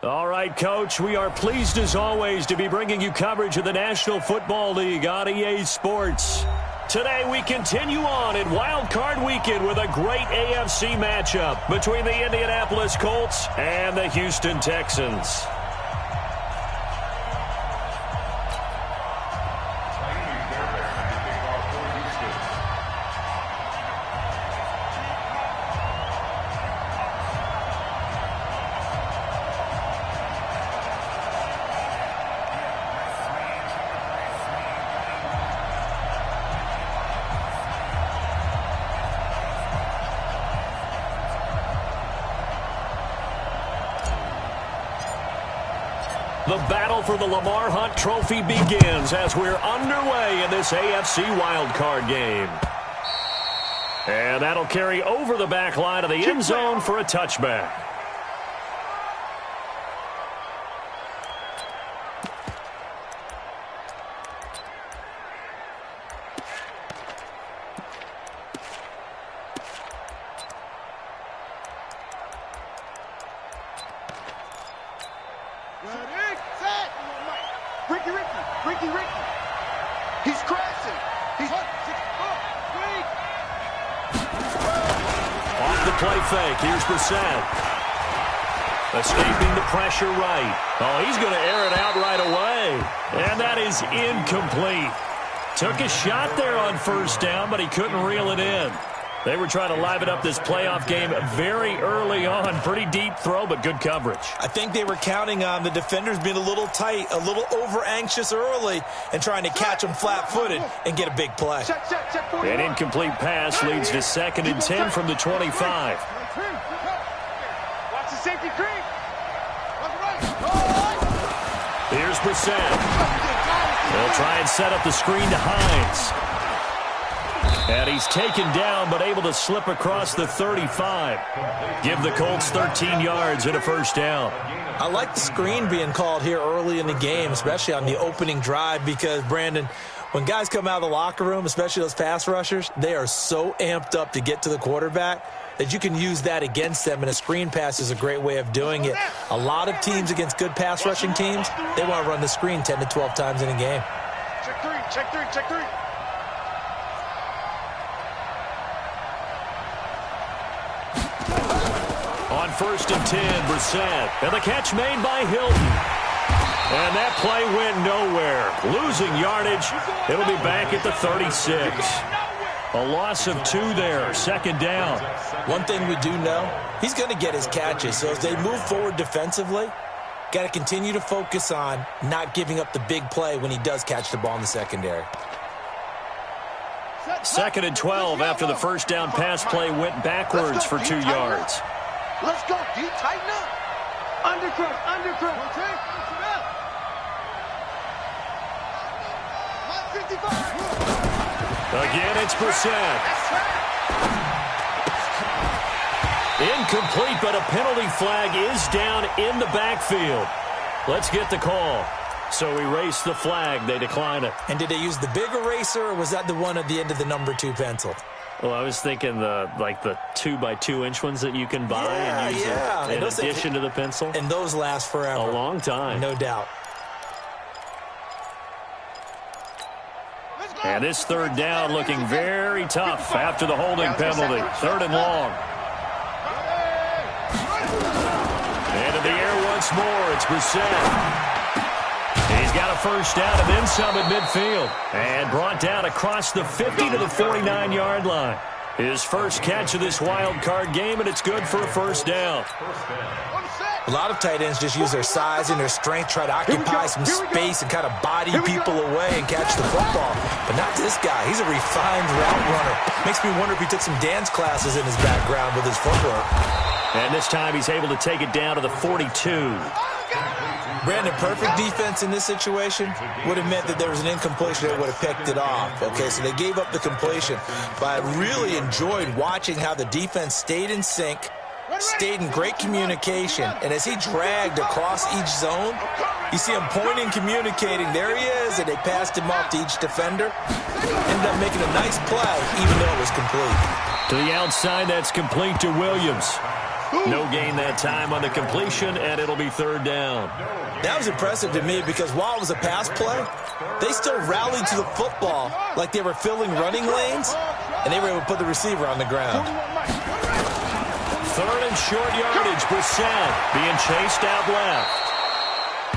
All right, Coach, we are pleased as always to be bringing you coverage of the National Football League on EA Sports. Today we continue on in Wild Card Weekend with a great AFC matchup between the Indianapolis Colts and the Houston Texans. The battle for the Lamar Hunt Trophy begins as we're underway in this AFC wildcard game. And that'll carry over the back line of the end zone for a touchback. Here's Brissett. Escaping the pressure right. Oh, he's going to air it out right away. And that is incomplete. Took a shot there on first down, but he couldn't reel it in. They were trying to liven up this playoff game very early on. Pretty deep throw, but good coverage. I think they were counting on the defenders being a little tight, a little over-anxious early, and trying to catch them flat-footed and get a big play. An incomplete pass leads to 2nd and 10 from the 25. Watch the safety creep. Here's Brissett. They'll try and set up the screen to Hines. And he's taken down, but able to slip across the 35. Give the Colts 13 yards and a first down. I like the screen being called here early in the game, especially on the opening drive, because, Brandon, when guys come out of the locker room, especially those pass rushers, they are so amped up to get to the quarterback that you can use that against them, and a screen pass is a great way of doing it. A lot of teams against good pass rushing teams, they want to run the screen 10 to 12 times in a game. Check three, check three, check three. On 1st and 10, Brissett. And the catch made by Hilton. And that play went nowhere. Losing yardage. It'll be back at the 36. A loss of 2 there. 2nd down. One thing we do know, he's going to get his catches. So as they move forward defensively, got to continue to focus on not giving up the big play when he does catch the ball in the secondary. 2nd and 12 after the first down pass play went backwards for 2 yards. Let's go, D. Tighten up. Undercrook, undercrook. Again, it's Brissett. Incomplete, but a penalty flag is down in the backfield. Let's get the call. So erase the flag. They decline it. And did they use the big eraser, or was that the one at the end of the number 2 pencil? Well, I was thinking the 2x2-inch ones that you can buy and use in addition to the pencil. And those last forever. A long time. No doubt. And this 3rd down looking very tough after the holding penalty. 3rd and long. And in the air once more, it's Brissett. He's got a first down and then some at midfield. And brought down across the 50 to the 49-yard line. His first catch of this wild card game, and it's good for a first down. A lot of tight ends just use their size and their strength, try to occupy some space and kind of body people away and catch the football. But not this guy. He's a refined route runner. Makes me wonder if he took some dance classes in his background with his footwork. And this time he's able to take it down to the 42. Brandon, perfect defense in this situation would have meant that there was an incompletion that would have picked it off. Okay, so they gave up the completion. But I really enjoyed watching how the defense stayed in sync, stayed in great communication, and as he dragged across each zone, you see him pointing, communicating. There he is, and they passed him off to each defender. Ended up making a nice play, even though it was complete. To the outside, that's complete to Williams. No gain that time on the completion, and it'll be third down. That was impressive to me because while it was a pass play, they still rallied to the football like they were filling running lanes, and they were able to put the receiver on the ground. Third and short yardage. Brissett being chased out left.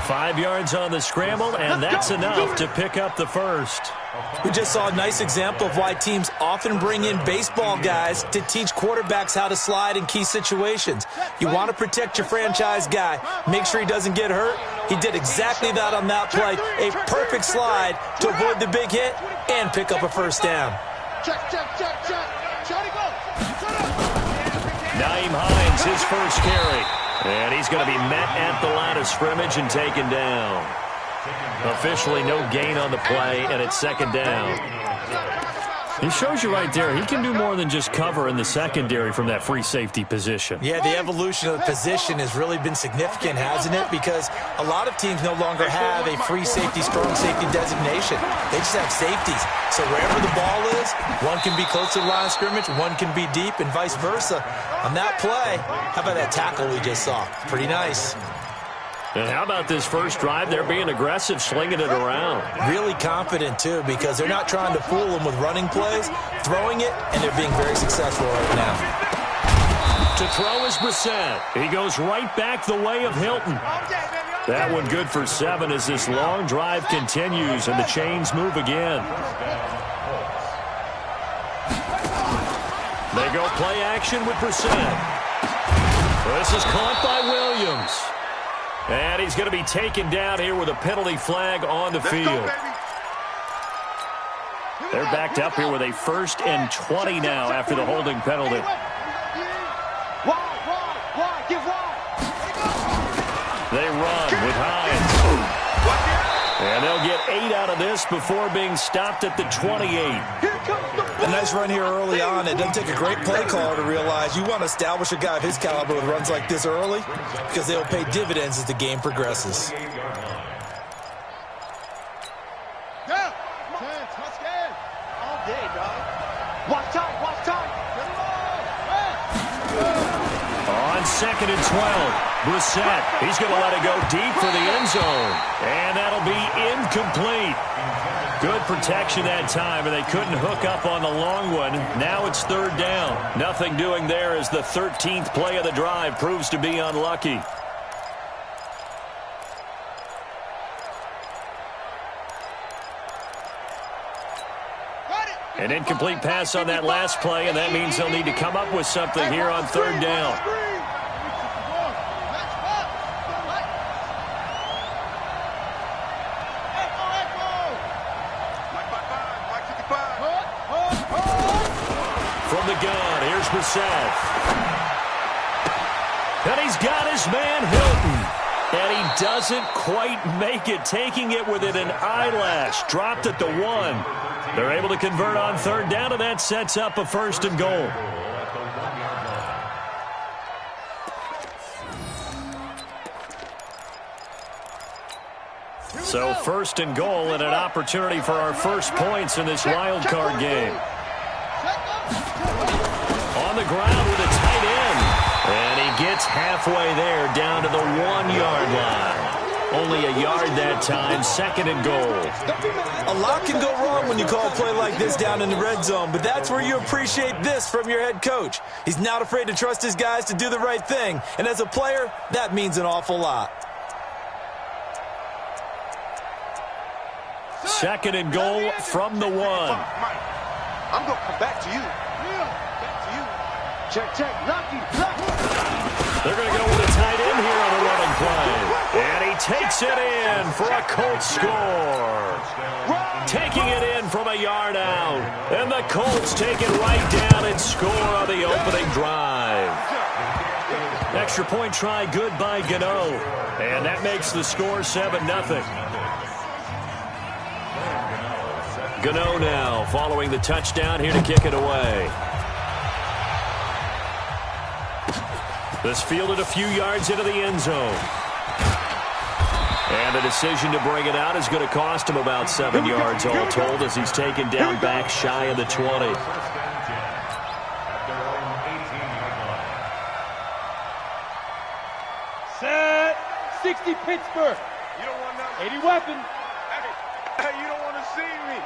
5 yards on the scramble, and that's enough to pick up the first. We just saw a nice example of why teams often bring in baseball guys to teach quarterbacks how to slide in key situations. You want to protect your franchise guy. Make sure he doesn't get hurt. He did exactly that on that play. A perfect slide to avoid the big hit and pick up a first down. Nyheim Hines, his first carry. And he's going to be met at the line of scrimmage and taken down. Officially no gain on the play, and it's second down. He shows you right there, he can do more than just cover in the secondary from that free safety position. Yeah, the evolution of the position has really been significant, hasn't it? Because a lot of teams no longer have a free safety, strong safety designation. They just have safeties. So wherever the ball is, one can be close to the line of scrimmage, one can be deep, and vice versa. On that play, how about that tackle we just saw? Pretty nice. And how about this first drive? They're being aggressive, slinging it around. Really confident, too, because they're not trying to fool them with running plays, throwing it, and they're being very successful right now. To throw is Brissett. He goes right back the way of Hilton. That one good for 7 as this long drive continues and the chains move again. They go play action with Brissett. This is caught by Williams. And he's going to be taken down here with a penalty flag on the field. They're backed up here with a 1st and 20 now after the holding penalty. They run with Hines. And they'll get 8 out of this before being stopped at the 28. A nice run here early on. It doesn't take a great play caller to realize you want to establish a guy of his caliber with runs like this early because they'll pay dividends as the game progresses. On 2nd and 12, Brissett, he's going to let it go deep for the end zone. And that'll be incomplete. Good protection that time, and they couldn't hook up on the long one. Now it's 3rd down. Nothing doing there as the 13th play of the drive proves to be unlucky. An incomplete pass on that last play, and that means they'll need to come up with something here on 3rd down. From the gun, here's Brissett. And he's got his man Hilton. And he doesn't quite make it, taking it within an eyelash. Dropped at the 1. They're able to convert on 3rd down, and that sets up a 1st and goal. So 1st and goal and an opportunity for our first points in this wild card game. On the ground with a tight end. And he gets halfway there down to the 1-yard line. Only a yard that time, 2nd and goal. A lot can go wrong when you call a play like this down in the red zone, but that's where you appreciate this from your head coach. He's not afraid to trust his guys to do the right thing, and as a player, that means an awful lot. 2nd and goal from the 1. I'm going to come back to you. Back to you. Check. Lucky. They're going to go with a tight end here on the running play. And he takes it in for a Colts score. Taking it in from a yard out. And the Colts take it right down and score on the opening drive. Extra point try good by Gano. And that makes the score 7-0. Gano now following the touchdown here to kick it away. This fielded a few yards into the end zone. And the decision to bring it out is going to cost him about 7 yards all told as he's taken down back shy of the 20. 50 Pittsburgh. You don't want nothing. 80 weapon. Hey, you don't want to see me.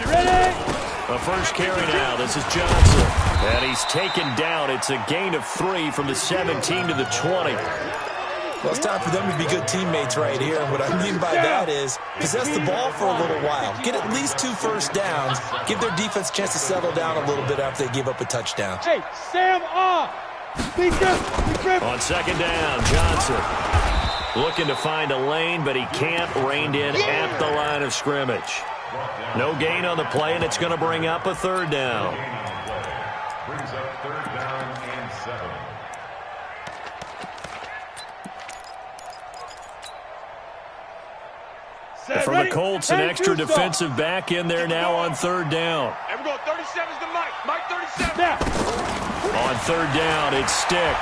Ready? The first carry now. This is Johnson. And he's taken down. It's a gain of 3 from the 17 to the 20. Well, it's time for them to be good teammates right here. And what I mean by that is possess the ball for a little while. Get at least 2 first downs. Give their defense a chance to settle down a little bit after they give up a touchdown. Hey, Sam off. Be grip. On second down, Johnson looking to find a lane, but he can't. Reined in at the line of scrimmage. No gain on the play, and it's going to bring up a third down. Brings up third down and 7. For the Colts, an extra defensive back in there now on third down. And we're going 37's to Mike. Mike 37. On third down, it's Stick.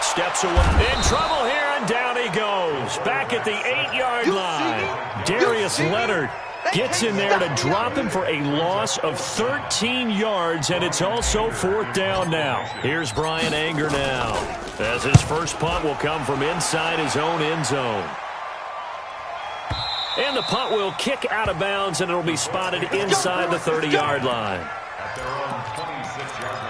Steps away. In trouble here, and down he goes. Back at the 8-yard line. Darius Leonard gets in there to drop him for a loss of 13 yards, and it's also fourth down now. Here's Brian Anger now, as his first punt will come from inside his own end zone. And the punt will kick out of bounds, and it'll be spotted inside the 30-yard line. At their own 26-yard line.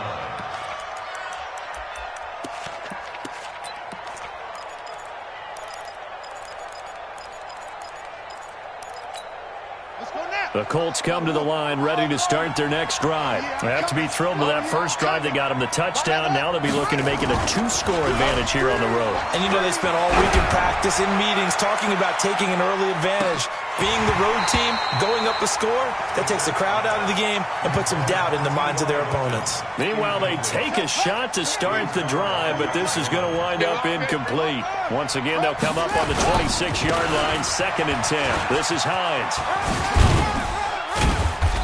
The Colts come to the line ready to start their next drive. They have to be thrilled with that first drive. They got them the touchdown. Now they'll be looking to make it a 2-score advantage here on the road. And you know they spent all week in practice, in meetings, talking about taking an early advantage. Being the road team, going up a score, that takes the crowd out of the game and puts some doubt in the minds of their opponents. Meanwhile, they take a shot to start the drive, but this is going to wind up incomplete. Once again, they'll come up on the 26-yard line, 2nd and 10. This is Hines.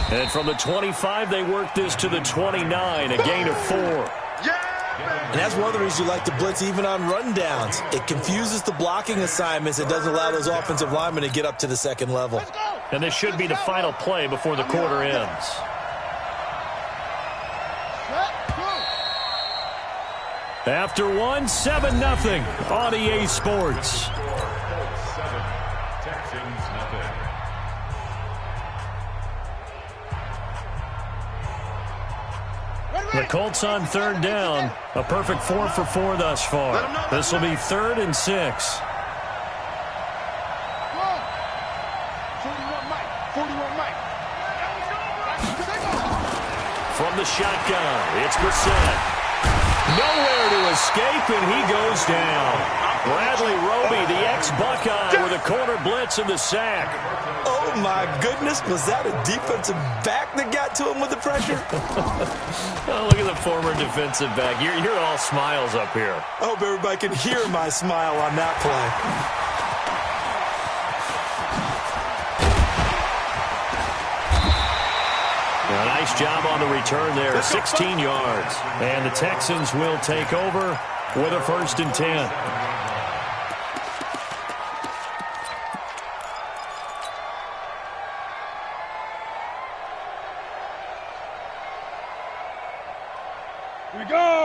And from the 25, they work this to the 29, a gain of 4. And that's one of the reasons you like to blitz even on rundowns. It confuses the blocking assignments. It doesn't allow those offensive linemen to get up to the second level. And this should be the final play before the quarter ends. After 1, 7-0 on EA Sports. Colts 7, Texans nothing. The Colts on third down. A perfect 4 for 4 thus far. This will be 3rd and 6. 41 Mike. From the shotgun, it's Brissett. Nowhere to escape, and he goes down. Bradley Roby, the ex-Buckeye, with a corner blitz and the sack. Oh, my goodness. Was that a defensive back that got to him with the pressure? Oh, look at the former defensive back. You're all smiles up here. I hope everybody can hear my smile on that play. A nice job on the return there, 16 yards. And the Texans will take over with a 1st and 10.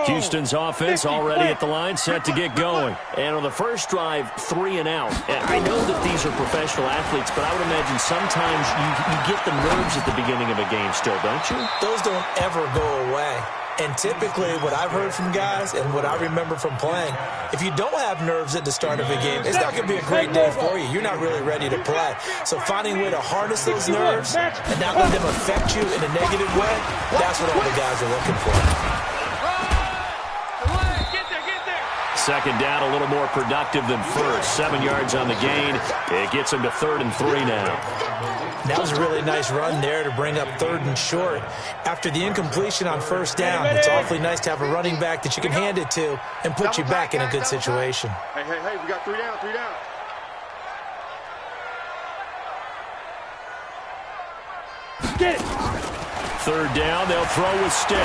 Houston's offense already at the line, set to get going. And on the first drive, 3 and out. And I know that these are professional athletes, but I would imagine sometimes you get the nerves at the beginning of a game still, don't you? Those don't ever go away. And typically what I've heard from guys and what I remember from playing, if you don't have nerves at the start of a game, it's not going to be a great day for you. You're not really ready to play. So finding a way to harness those nerves and not let them affect you in a negative way, that's what all the guys are looking for. Second down, a little more productive than first. 7 yards on the gain. It gets him to 3rd and 3 now. That was a really nice run there to bring up 3rd and short. After the incompletion on first down, it's awfully nice to have a running back that you can hand it to and put you back in a good situation. Hey, we got 3 down, 3 down. Get it. 3rd down, they'll throw with Stick.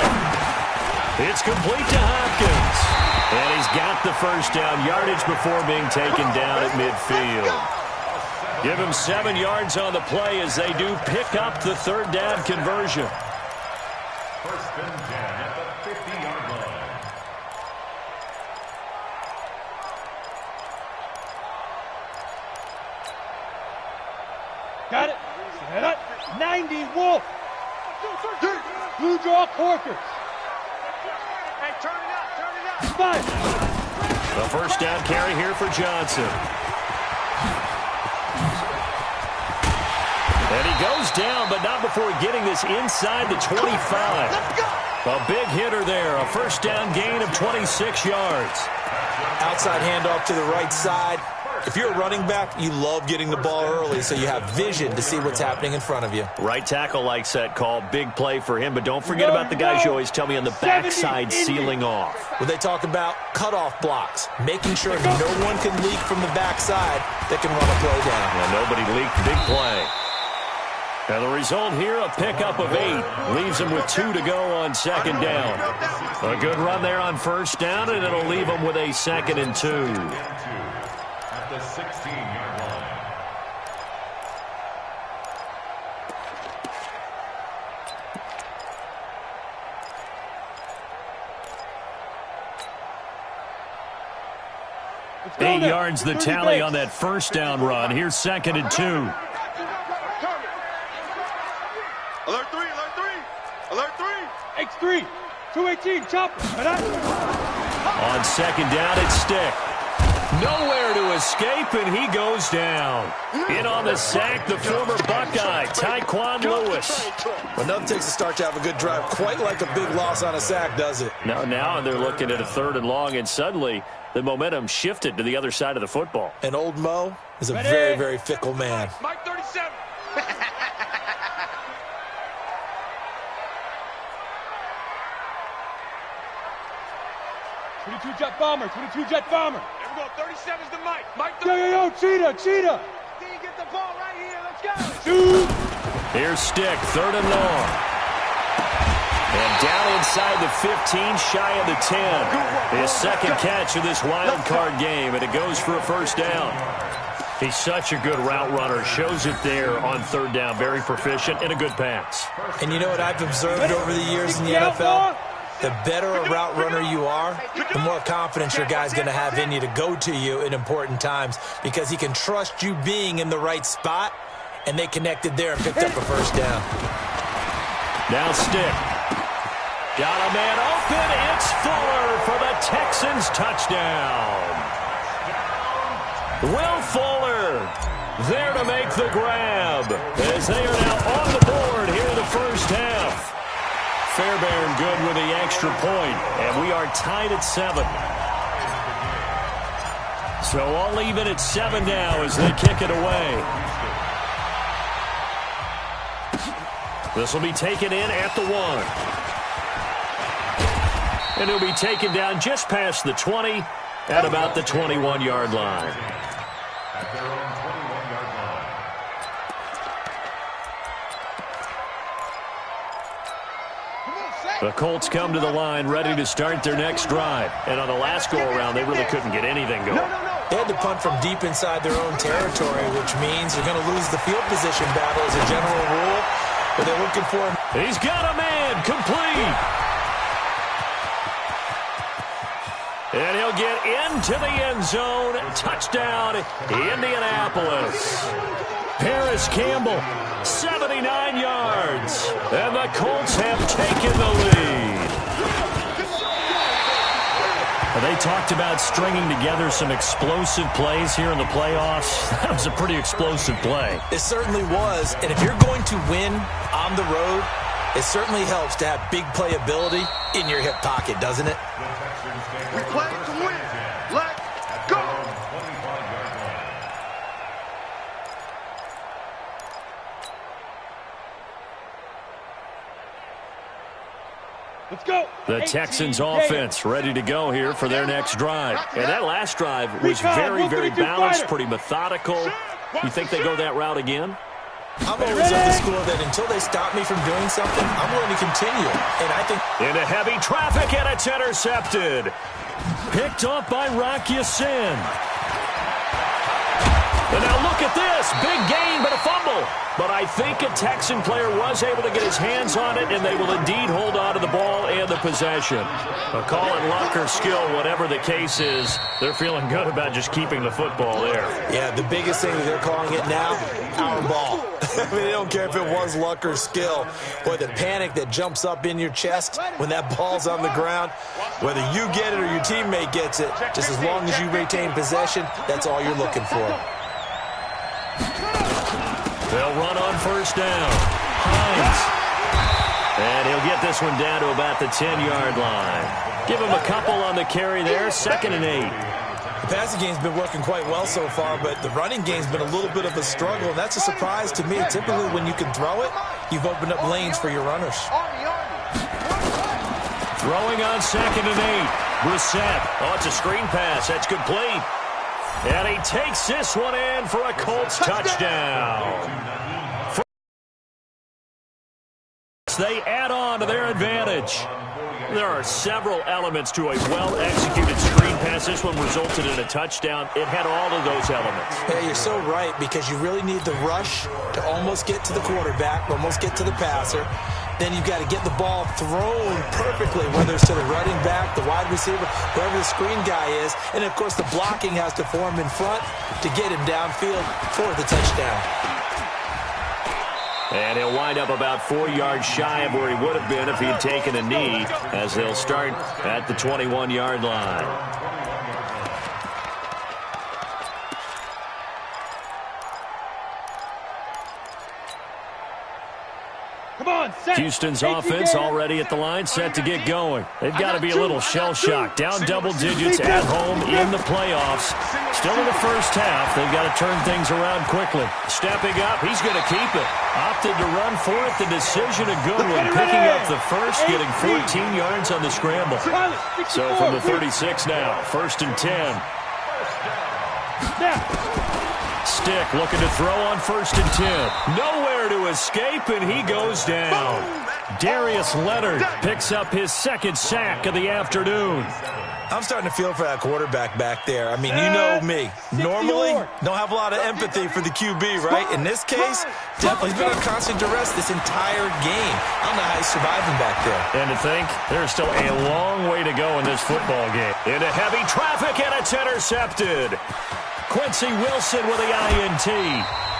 It's complete to Hopkins. And he's got the first down yardage before being taken down at midfield. Give him 7 yards on the play as they do pick up the 3rd down conversion. 1st and 10 at the 50-yard line. Got it. Set up. 90 Wolf. Blue draw Corkers. Hey, turn it up, turn it up. 5. The first down carry here for Johnson. And he goes down, but not before getting this inside the 25. Let's go. A big hitter there. A first down gain of 26 yards. Outside handoff to the right side. If you're a running back, you love getting the ball early so you have vision to see what's happening in front of you. Right tackle likes that call. Big play for him, but don't forget about the guys you always tell me on the backside sealing off. When they talk about cutoff blocks, making sure no one can leak from the backside that can run a play down. And nobody leaked. Big play. And the result here, a pickup of 8. Leaves them with 2 to go on second down. A good run there on first down, and it'll leave them with a 2nd and 2. At the 16-yard line. Eight yards the tally on that first down run. Here's 2nd and 2. Alert 3, alert 3. Alert 3. X3. 218. Chop. On second down, it's Stick. Nowhere to escape, and he goes down. In on the sack, the former Buckeye, Tyquan Lewis. But nothing takes a start to have a good drive. Quite like a big loss on a sack, does it? Now they're looking at a 3rd and long, and suddenly the momentum shifted to the other side of the football. And old Mo is a very, very fickle man. Mike 37. 22 jet bomber. 22 jet bomber. There we go. 37's the Mike. Mike Yo, cheetah. D, get the ball right here. Let's go. Shoot. Here's Stick, 3rd and long. And down inside the 15, shy of the 10. His second catch of this wild card game, and it goes for a first down. He's such a good route runner. Shows it there on 3rd down. Very proficient and a good pass. And you know what I've observed over the years in the NFL? The better a route runner you are, the more confidence your guy's going to have in you to go to you in important times because he can trust you being in the right spot, and they connected there and picked up a first down. Now Stick. Got a man open. It's Fuller for the Texans touchdown. Will Fuller there to make the grab as they are now on the board here in the first half. Fairbairn good with the extra point, and we are tied at 7. So all even at 7 now as they kick it away. This will be taken in at the 1. And it'll be taken down just past the 20 at about the 21-yard line. At their own 21-yard line. The Colts come to the line ready to start their next drive. And on the last go-around, they really couldn't get anything going. They had to punt from deep inside their own territory, which means they're going to lose the field position battle as a general rule. But they're looking for him. He's got a man complete. And he'll get into the end zone. Touchdown, Indianapolis. Paris Campbell, 79 yards. And the Colts have taken the lead. They talked about stringing together some explosive plays here in the playoffs. That was a pretty explosive play. It certainly was. And if you're going to win on the road, it certainly helps to have big playability in your hip pocket, doesn't it? We play to win. Let's go. Let's go. The Texans offense ready to go here for their next drive. And that last drive was very, very balanced, pretty methodical. You think they go that route again? I'm always of the school that until they stop me from doing something, I'm willing to continue. And I think into heavy traffic, and it's intercepted. Picked up by Rock Ya-Sin. And now look at this. Big gain, but a fumble. But I think a Texan player was able to get his hands on it, and they will indeed hold on to the ball and the possession. A call it luck or skill, whatever the case is, they're feeling good about just keeping the football there. Yeah, the biggest thing that they're calling it now, our ball. I mean, they don't care if it was luck or skill. Boy, the panic that jumps up in your chest when that ball's on the ground, whether you get it or your teammate gets it, just as long as you retain possession, that's all you're looking for. They'll run on first down. Hines. And he'll get this one down to about the 10-yard line. Give him a couple on the carry there, 2nd and 8. The passing game's been working quite well so far, but the running game's been a little bit of a struggle, and that's a surprise to me. Typically, when you can throw it, you've opened up lanes for your runners. Throwing on 2nd and 8. Brissett. Oh, it's a screen pass. That's complete. And he takes this one in for a Colts touchdown. They add on to their advantage. There are several elements to a well-executed screen pass. This one resulted in a touchdown. It had all of those elements. Yeah, you're so right, because you really need the rush to almost get to the quarterback, almost get to the passer. Then you've got to get the ball thrown perfectly, whether it's to the running back, the wide receiver, whoever the screen guy is. And, of course, the blocking has to form in front to get him downfield for the touchdown. And he'll wind up about 4 yards shy of where he would have been if he had taken a knee, as they'll start at the 21-yard line. Houston's offense already at the line, set to get going. They've got to be a little shell-shocked. Down double digits at home in the playoffs. Still in the first half. They've got to turn things around quickly. Stepping up, he's going to keep it. Opted to run for it. The decision a good one. Picking up the first, getting 14 yards on the scramble. So from the 36 now, 1st and 10. Stick looking to throw on 1st and 10. Nowhere to escape, and he goes down. Darius Leonard picks up his 2nd sack of the afternoon. I'm starting to feel for that quarterback back there. I mean, you know me. Normally, don't have a lot of empathy for the QB, right? In this case, definitely he's been under constant duress this entire game. I don't know how he's surviving back there. And to think, there's still a long way to go in this football game. Into heavy traffic, and it's intercepted. Quincy Wilson with the INT.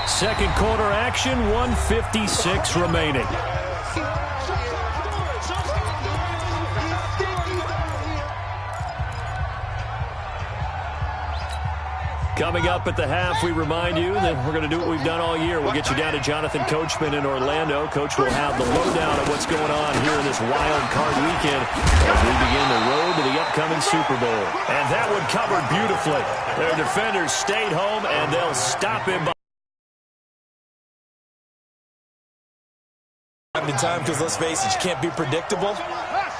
2nd quarter action, 1:56 remaining. Coming up at the half, we remind you that we're going to do what we've done all year. We'll get you down to Jonathan Coachman in Orlando. Coach will have the lowdown of what's going on here in this wild card weekend as we begin the road to the upcoming Super Bowl. And that one covered beautifully. Their defenders stayed home, and they'll stop him by time, because let's face it, you can't be predictable.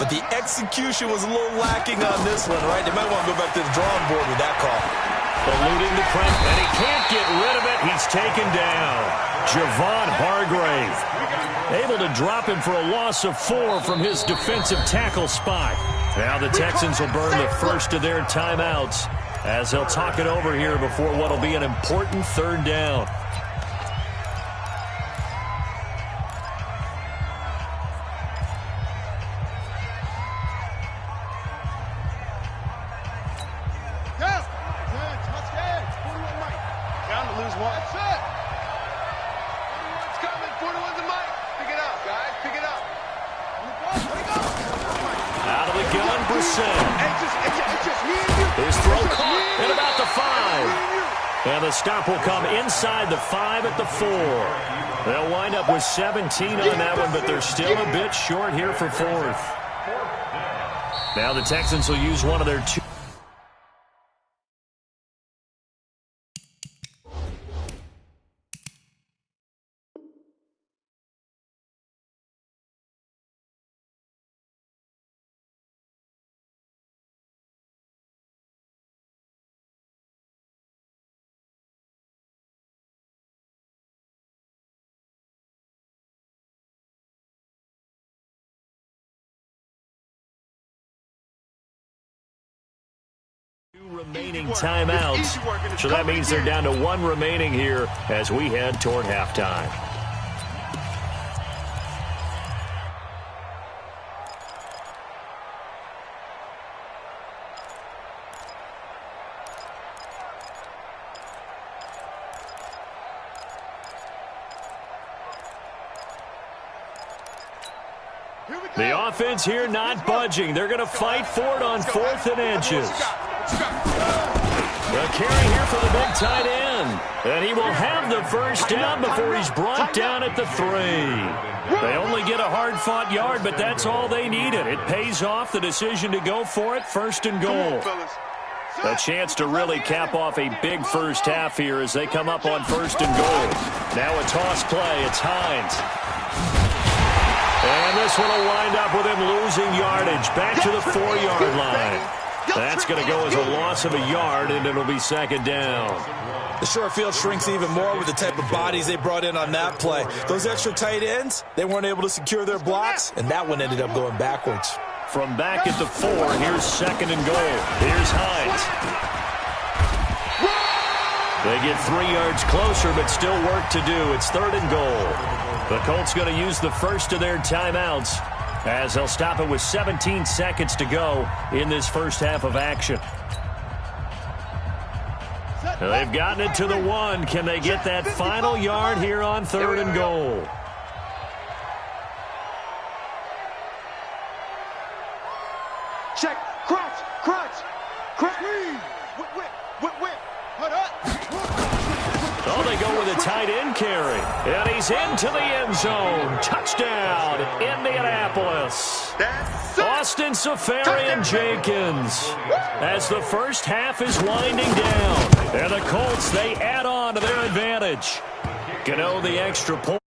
But the execution was a little lacking on this one, right? They might want to go back to the drawing board with that call. Eluding the press, and he can't get rid of it. He's taken down. Javon Hargrave able to drop him for a loss of 4 from his defensive tackle spot. Now the Texans will burn the first of their timeouts as they'll talk it over here before what will be an important 3rd down. His throw caught at about the 5. And the stop will come inside the 5 at the 4. They'll wind up with 17 on that one, but they're still a bit short here for 4th. Now the Texans will use one of their 2. Remaining timeouts. So that means they're down to 1 remaining here as we head toward halftime. The offense here not budging. They're going to fight for it on 4th and inches. The carry here for the big tight end. And he will have the first down before he's brought down at the 3. They only get a hard-fought yard, but that's all they needed. It pays off the decision to go for it, 1st and goal. A chance to really cap off a big first half here as they come up on 1st and goal. Now a toss play. It's Hines. And this one will wind up with him losing yardage back to the 4-yard line. That's going to go as a loss of a yard, and it'll be 2nd down. The short field shrinks even more with the type of bodies they brought in on that play. Those extra tight ends, they weren't able to secure their blocks, and that one ended up going backwards. From back at the 4, here's 2nd and goal. Here's Hines. They get 3 yards closer, but still work to do. It's 3rd and goal. The Colts going to use the first of their timeouts as they'll stop it with 17 seconds to go in this first half of action. They've gotten it to the 1. Can they get that final yard here on 3rd and goal? Check. Crouch. Oh, they go with a tight end carry. And he's into the end zone. Touchdown, Indianapolis. Austin Seferian-Jenkins. As the first half is winding down. And the Colts, they add on to their advantage. Gano the extra point.